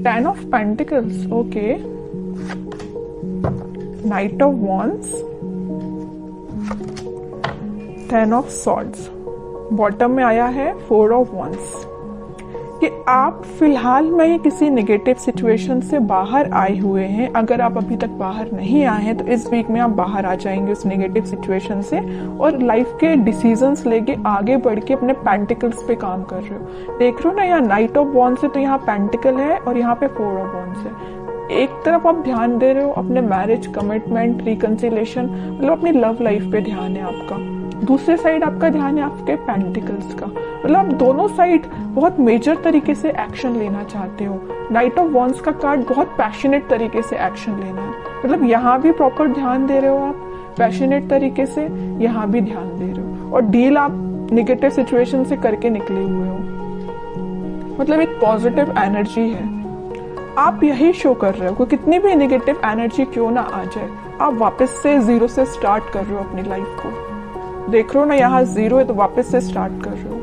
10 of Pentacles, okay, Knight of Wands, 10 of Swords, bottom में आया है 4 of Wands कि आप फिलहाल में किसी नेगेटिव सिचुएशन से बाहर आए हुए हैं। अगर आप अभी तक बाहर नहीं आए हैं तो इस वीक में आप बाहर आ जाएंगे उस नेगेटिव सिचुएशन से और लाइफ के डिसीजंस लेके आगे बढ़ के अपने पेंटिकल्स पे काम कर रहे हो। देख रहे हो ना, यहाँ नाइट ऑफ वॉन्ड्स है तो यहाँ पेंटिकल है और यहाँ पे 4 ऑफ वॉन्ड्स है। एक तरफ आप ध्यान दे रहे हो अपने मैरिज, कमिटमेंट, रिकंसिलेशन, मतलब अपनी लव लाइफ पे ध्यान है आपका। दूसरे साइड आपका ध्यान है आपके पेंटिकल्स का, मतलब आप दोनों साइड बहुत मेजर तरीके से एक्शन लेना चाहते हो। नाइट ऑफ वॉन्ड्स का कार्ड बहुत पैशनेट तरीके से एक्शन लेना है, मतलब यहाँ भी प्रॉपर ध्यान दे रहे हो आप पैशनेट तरीके से, यहाँ भी ध्यान दे रहे हो और डील आप नेगेटिव सिचुएशन से करके निकले हुए हो। मतलब एक पॉजिटिव एनर्जी है, आप यही शो कर रहे हो कि कितनी भी नेगेटिव एनर्जी क्यों ना आ जाए, आप वापस से जीरो से स्टार्ट कर रहे हो अपनी लाइफ को। देख रहे हो ना, यहाँ 0 है तो वापस से स्टार्ट कर रहे हो।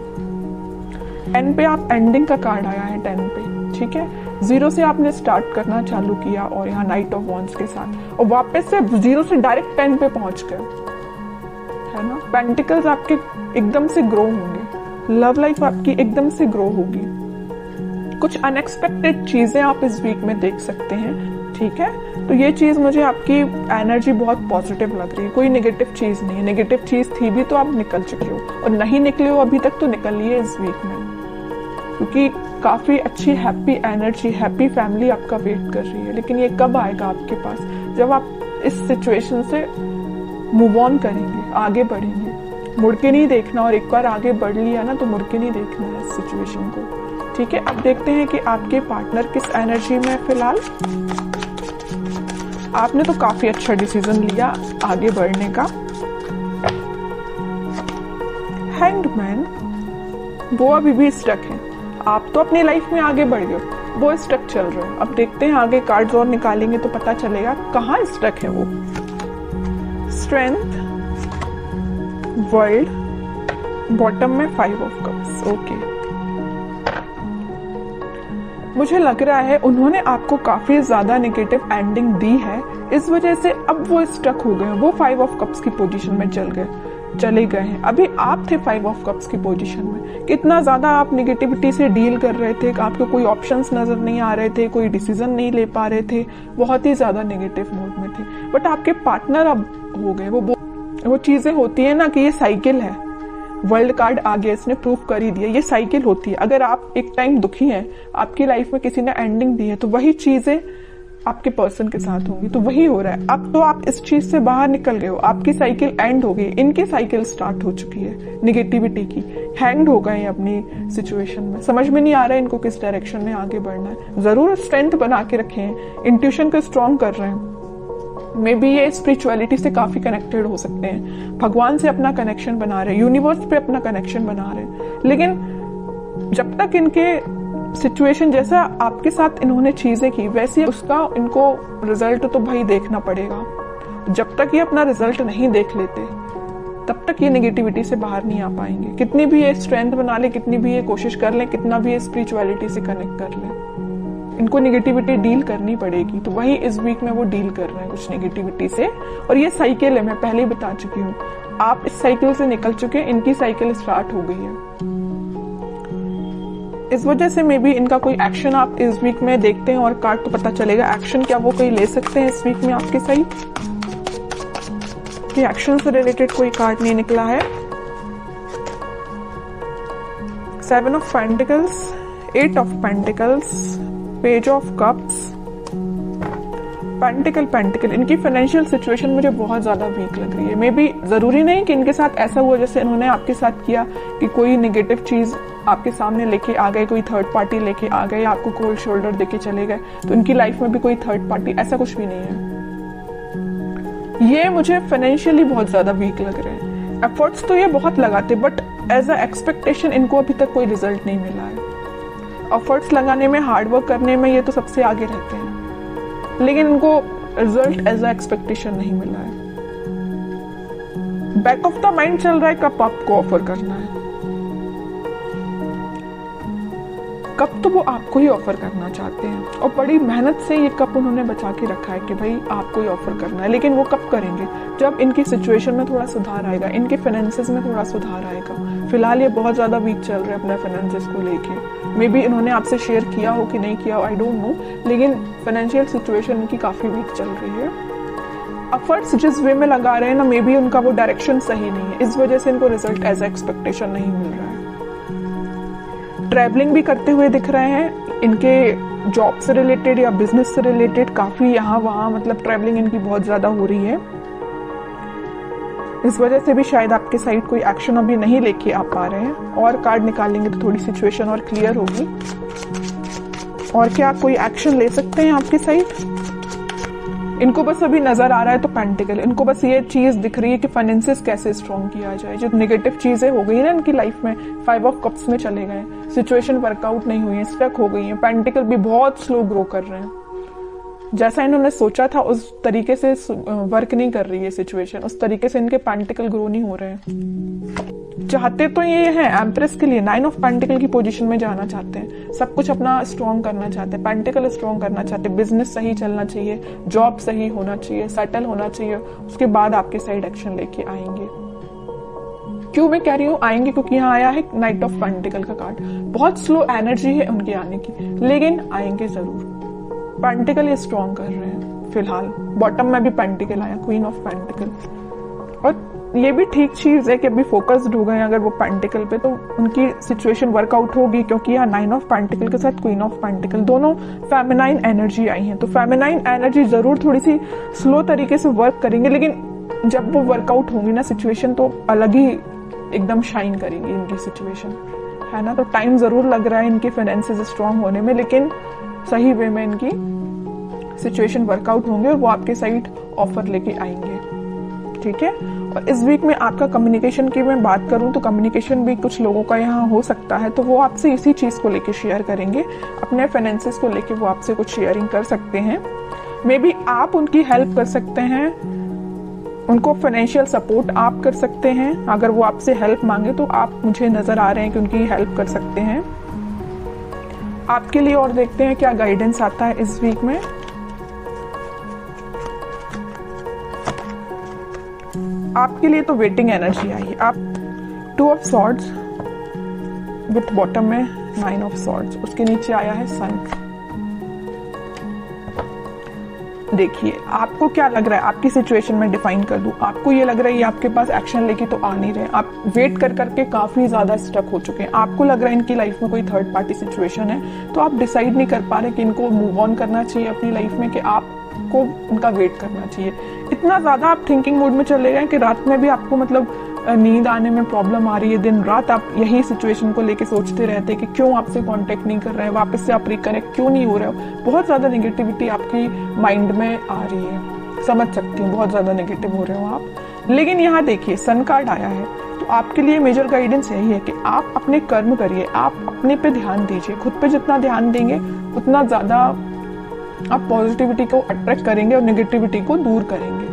10 पे आप एंडिंग का कार्ड आया है 10 पे, ठीक है, 0 से आपने स्टार्ट करना चालू किया और यहाँ नाइट ऑफ वॉन्ड्स के साथ और वापस से 0 से डायरेक्ट 10 पे पहुंच गए, है ना। पेंटिकल्स आपके एकदम से ग्रो होंगे, लव लाइफ आपकी एकदम से ग्रो होगी। कुछ अनएक्सपेक्टेड चीजें आप इस वीक में देख सकते हैं, ठीक है। तो ये चीज मुझे आपकी एनर्जी बहुत पॉजिटिव लग रही है, कोई नेगेटिव चीज नहीं है। नेगेटिव चीज थी भी तो आप निकल चुके हो और नहीं निकले हो अभी तक तो निकलिए इस वीक में, क्योंकि काफी अच्छी हैप्पी एनर्जी, हैप्पी फैमिली आपका वेट कर रही है। लेकिन ये कब आएगा आपके पास, जब आप इस सिचुएशन से मूव ऑन करेंगे, आगे बढ़ेंगे। मुड़ के नहीं देखना, और एक बार आगे बढ़ लिया ना तो मुड़ के नहीं देखना है इस सिचुएशन को, ठीक है। अब देखते हैं कि आपके पार्टनर किस एनर्जी में है फिलहाल। आपने तो काफी अच्छा डिसीजन लिया आगे बढ़ने का। हैंगमैन, वो अभी भी स्टक है, आप तो अपनी लाइफ में आगे बढ़ गए, वो स्टक चल रहे हैं। अब देखते हैं आगे कार्ड्स और निकालेंगे तो पता चलेगा कहाँ स्टक है वो। स्ट्रेंथ, वर्ल्ड, बॉटम में 5 ऑफ कप्स, ओके। मुझे लग रहा है उन्होंने आपको काफी ज्यादा नेगेटिव एंडिंग दी है, इस वजह से अब वो स्टक हो गए, वो 5 ऑफ कप्स की पोजीशन में चले गए हैं। अभी आप थे 5 ऑफ कप्स की पोजीशन में, कितना ज्यादा आप नेगेटिविटी से डील कर रहे थे, आपको कोई ऑप्शंस नजर नहीं आ रहे थे, कोई डिसीजन नहीं ले पा रहे थे, बहुत ही ज्यादा नेगेटिव मोड में थे। बट आपके पार्टनर अब हो गए। वो चीजें होती है ना कि ये साइकिल है, वर्ल्ड कार्ड आ गया, इसने प्रूव कर ही दिया, ये साइकिल होती है। अगर आप एक टाइम दुखी हैं, आपकी लाइफ में किसी ने एंडिंग दी है, तो वही चीजें आपके पर्सन के साथ होंगी, तो वही हो रहा है। अब तो आप इस चीज से बाहर निकल गए हो, आपकी साइकिल एंड हो गई, इनकी साइकिल स्टार्ट हो चुकी है नेगेटिविटी की। हैंग्ड हो गए अपनी सिचुएशन में, समझ में नहीं आ रहा है इनको किस डायरेक्शन में आगे बढ़ना है। जरूर स्ट्रेंथ बना के रखे हैं, इंट्यूशन को स्ट्रॉन्ग कर रहे हैं, मे बी ये स्पिरिचुअलिटी से काफी कनेक्टेड हो सकते हैं, भगवान से अपना कनेक्शन बना रहे हैं, यूनिवर्स पे अपना कनेक्शन बना रहे हैं। लेकिन जब तक इनके सिचुएशन जैसा आपके साथ इन्होंने चीजें की वैसे उसका इनको रिजल्ट तो भाई देखना पड़ेगा। जब तक ये अपना रिजल्ट नहीं देख लेते तब तक ये नेगेटिविटी से बाहर नहीं आ पाएंगे। कितनी भी ये स्ट्रेंथ बना ले, कितनी भी ये कोशिश कर ले, कितना भी ये स्पिरिचुअलिटी से कनेक्ट कर ले, इनको नेगेटिविटी डील करनी पड़ेगी। तो वही इस वीक में वो डील कर रहे हैं कुछ नेगेटिविटी से, और ये साइकिल है, मैं पहले ही बता चुकी हूँ। आप इस साइकिल से निकल चुके हैं, इनकी साइकिल स्टार्ट हो गई है। इस वजह से मे बी इनका कोई एक्शन आप इस वीक में देखते हैं और कार्ड तो पता चलेगा एक्शन क्या वो कोई ले सकते हैं इस वीक में आपके सही। कि एक्शन से रिलेटेड कोई कार्ड नहीं निकला है। 7 of pentacles, 8 of pentacles, page of cups, pentacle. इनकी फाइनेंशियल सिचुएशन मुझे बहुत ज्यादा वीक लग रही है। मे बी जरूरी नहीं कि इनके साथ ऐसा हुआ जैसे इन्होंने आपके साथ किया कि कोई नेगेटिव चीज आपके सामने लेके आ गए, कोई थर्ड पार्टी लेके आ गए, आपको कोल्ड शोल्डर देके चले गए। तो इनकी लाइफ में भी कोई थर्ड पार्टी, ऐसा कुछ भी नहीं है। ये मुझे फाइनेंशियली बहुत ज्यादा वीक लग रहे हैं। एफर्ट्स तो ये बहुत लगाते, बट एज अ एक्सपेक्टेशन इनको अभी तक कोई रिजल्ट नहीं मिला है। एफर्ट्स लगाने में, हार्डवर्क करने में ये तो सबसे आगे रहते हैं, लेकिन इनको रिजल्ट एज अ एक्सपेक्टेशन नहीं मिला है। बैक ऑफ द माइंड चल रहा है कब आपको ऑफर करना है, कप तो वो आपको ही ऑफर करना चाहते हैं और बड़ी मेहनत से ये कप उन्होंने बचा के रखा है कि भाई आपको ही ऑफर करना है। लेकिन वो कब करेंगे? जब इनकी सिचुएशन में थोड़ा सुधार आएगा, इनके फाइनेंसेस में थोड़ा सुधार आएगा। फिलहाल ये बहुत ज़्यादा वीक चल रहे हैं अपने फाइनेंसेस को लेके। मे बी इन्होंने आपसे शेयर किया हो कि नहीं किया हो, आई डोंट नो, लेकिन फाइनेंशियल सिचुएशन इनकी काफ़ी वीक चल रही है। एफर्ट्स जिस वे में लगा रहे हैं ना, मे बी उनका वो डायरेक्शन सही नहीं है, इस वजह से इनको रिजल्ट एज एक्सपेक्टेशन नहीं मिल रहा है। ट्रैवलिंग भी करते हुए दिख रहे हैं, इनके जॉब से रिलेटेड या बिजनेस से रिलेटेड काफी यहाँ वहाँ मतलब ट्रैवलिंग इनकी बहुत ज्यादा हो रही है। इस वजह से भी शायद आपके साइड कोई एक्शन अभी नहीं लेके आ पा रहे हैं। और कार्ड निकालेंगे तो थोड़ी सिचुएशन और क्लियर होगी। और क्या कोई एक्शन ले सकते हैं आपकी साइड? इनको बस अभी नजर आ रहा है तो पेंटिकल, इनको बस ये चीज दिख रही है कि फाइनेंसेस कैसे स्ट्रॉन्ग किया जाए। जो नेगेटिव चीजें हो गई ना इनकी लाइफ में, 5 ऑफ कप्स में चले गए, सिचुएशन वर्कआउट नहीं हुई है, स्टक हो गई है। पेंटिकल भी बहुत स्लो ग्रो कर रहे हैं, जैसा इन्होंने सोचा था उस तरीके से वर्क नहीं कर रही है सिचुएशन, उस तरीके से इनके पेंटिकल ग्रो नहीं हो रहे हैं। चाहते तो ये है एम्प्रेस के लिए 9 ऑफ पेंटिकल की पोजीशन में जाना चाहते हैं, सब कुछ अपना स्ट्रॉन्ग करना चाहते हैं, पेंटिकल स्ट्रॉन्ग करना चाहते हैं, बिजनेस सही चलना चाहिए, जॉब सही होना चाहिए, सेटल होना चाहिए, उसके बाद आपके साइड एक्शन लेके आएंगे। क्यों मैं कह रही हूँ आएंगे? क्योंकि यहाँ आया है नाइट ऑफ पेंटिकल का कार्ड। बहुत स्लो एनर्जी है उनके आने की, लेकिन आएंगे जरूर। पेंटिकल ये स्ट्रॉन्ग कर रहे हैं फिलहाल। बॉटम में भी पेंटिकल आया, क्वीन ऑफ पेंटिकल। और ये भी ठीक चीज है कि अभी फोकस्ड हो गए अगर वो पेंटिकल पे, तो उनकी सिचुएशन वर्कआउट होगी। क्योंकि यहाँ 9 ऑफ पेंटिकल के साथ क्वीन ऑफ पेंटिकल, दोनों फेमिनाइन एनर्जी आई है। तो फेमिनाइन एनर्जी जरूर थोड़ी सी स्लो तरीके से वर्क करेंगे, लेकिन जब वो वर्कआउट होंगी ना सिचुएशन, तो अलग ही एकदम शाइन करेंगी इनकी सिचुएशन, है ना। तो टाइम जरूर लग रहा है इनके फाइनेंसेस स्ट्रॉन्ग होने में, लेकिन सही वे में इनकी सिचुएशन वर्कआउट होंगे और वो आपके साइड ऑफर लेके आएंगे, ठीक है। और इस वीक में आपका कम्युनिकेशन की मैं बात करूं तो कम्युनिकेशन भी कुछ लोगों का यहाँ हो सकता है, तो वो आपसे इसी चीज को लेके शेयर करेंगे, अपने फाइनेंसेस को लेके वो आपसे कुछ शेयरिंग कर सकते हैं। मे बी आप उनकी हेल्प कर सकते हैं, उनको फाइनेंशियल सपोर्ट आप कर सकते हैं। अगर वो आपसे हेल्प मांगे तो आप, मुझे नजर आ रहे हैं कि उनकी हेल्प कर सकते हैं आपके लिए। और देखते हैं क्या गाइडेंस आता है इस वीक में। आपके लिए तो वेटिंग एनर्जी आई है। आप 2 ऑफ सॉर्ड्स विथ बॉटम में 9 ऑफ सॉर्ड्स, उसके नीचे आया है सन। देखिए आपको क्या लग रहा है, आपकी सिचुएशन में डिफाइन कर दूं। आपको ये लग रहा है ये आपके पास एक्शन लेके तो आ नहीं रहे, आप वेट कर करके काफी ज्यादा स्टक हो चुके हैं। आपको लग रहा है इनकी लाइफ में कोई थर्ड पार्टी सिचुएशन है, तो आप डिसाइड नहीं कर पा रहे कि इनको मूव ऑन करना चाहिए अपनी लाइफ में, कि आपको उनका वेट करना चाहिए। इतना ज्यादा आप थिंकिंग मोड में चले गए कि रात में भी आपको मतलब नींद आने में प्रॉब्लम आ रही है। दिन रात आप यही सिचुएशन को लेके सोचते रहते हैं कि क्यों आपसे कांटेक्ट नहीं कर रहे हैं, वापस से आप रिकनेक्ट क्यों नहीं हो रहे हो। बहुत ज्यादा नेगेटिविटी आपकी माइंड में आ रही है, समझ सकती हूँ, बहुत ज्यादा नेगेटिव हो रहे हो आप। लेकिन यहाँ देखिए सन कार्ड आया है, तो आपके लिए मेजर गाइडेंस यही है कि आप अपने कर्म करिए, आप अपने पे ध्यान दीजिए। खुद पे जितना ध्यान देंगे उतना ज्यादा आप पॉजिटिविटी को अट्रैक्ट करेंगे और नेगेटिविटी को दूर करेंगे,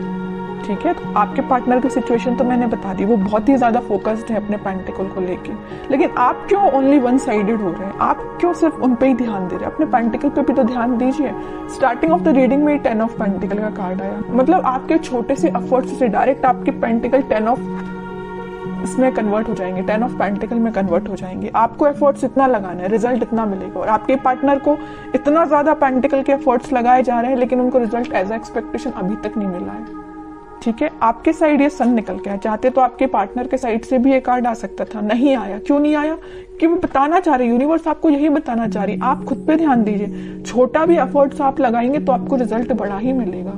ठीक है। तो आपके पार्टनर की सिचुएशन तो मैंने बता दी, वो बहुत ही ज्यादा फोकस्ड है अपने पेंटिकल को लेके। लेकिन आप क्यों ओनली वन साइडेड हो रहे हैं? आप क्यों सिर्फ उन पे ही ध्यान दे रहे हैं? अपने पेंटिकल पे भी तो ध्यान दीजिए। स्टार्टिंग ऑफ द रीडिंग में 10 ऑफ पेंटिकल का कार्ड आया, मतलब आपके छोटे से एफर्ट्स से डायरेक्ट आपके पेंटिकल 10 ऑफ इसमें कन्वर्ट हो जाएंगे, 10 ऑफ पेंटिकल में कन्वर्ट हो जाएंगे। आपको एफर्ट्स इतना लगाना है, रिजल्ट इतना मिलेगा। और आपके पार्टनर को इतना ज्यादा पेंटिकल के एफर्ट्स लगाए जा रहे हैं, लेकिन उनको रिजल्ट एज एक्सपेक्टेशन अभी तक नहीं मिला है, ठीक है। आपके साइड ये सन निकल के आया, चाहते तो आपके पार्टनर के साइड से भी ये कार्ड आ सकता था, नहीं आया। क्यों नहीं आया? कि वो बताना चाह रहे, यूनिवर्स आपको यही बताना चाह रही, आप खुद पे ध्यान दीजिए। छोटा भी एफर्ट्स आप लगाएंगे तो आपको रिजल्ट बड़ा ही मिलेगा,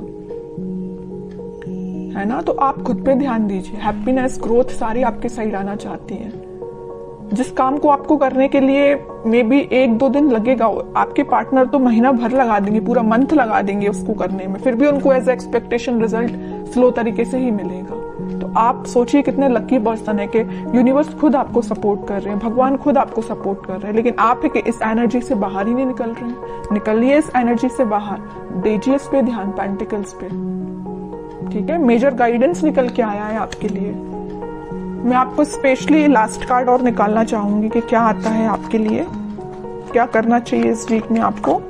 है ना। तो आप खुद पे ध्यान दीजिए। हैप्पीनेस, ग्रोथ सारी आपके साइड आना चाहती है। जिस काम को आपको करने के लिए मे बी 1-2 दिन लगेगा, आपके पार्टनर तो महीना भर लगा देंगे, पूरा मंथ लगा देंगे उसको करने में, फिर भी उनको एज एक्सपेक्टेशन रिजल्ट स्लो तरीके से ही मिलेगा। तो आप सोचिए कितने लकी पर्सन है कि यूनिवर्स खुद आपको सपोर्ट कर रहे हैं, भगवान खुद आपको सपोर्ट कर रहे हैं, लेकिन आप है इस एनर्जी से बाहर ही नहीं निकल रहे हैं। निकलिए इस एनर्जी से बाहर, दीजिए इस पे ध्यान, पेंटिकल्स पे, ठीक है। मेजर गाइडेंस निकल के आया है आपके लिए। मैं आपको स्पेशली लास्ट कार्ड और निकालना चाहूंगी कि क्या आता है आपके लिए। क्या करना चाहिए इस वीक में आपको?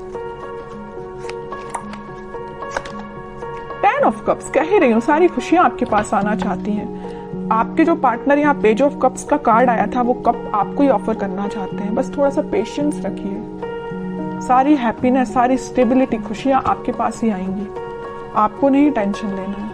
10 ऑफ कप्स, कह ही रही हूँ सारी खुशियां आपके पास आना चाहती हैं। आपके जो पार्टनर यहाँ पेज ऑफ कप्स का कार्ड आया था वो कप आपको ही ऑफर करना चाहते हैं। बस थोड़ा सा पेशेंस रखिए, सारी हैप्पीनेस, सारी स्टेबिलिटी, खुशियां आपके पास ही आएंगी। आपको नहीं टेंशन लेना है।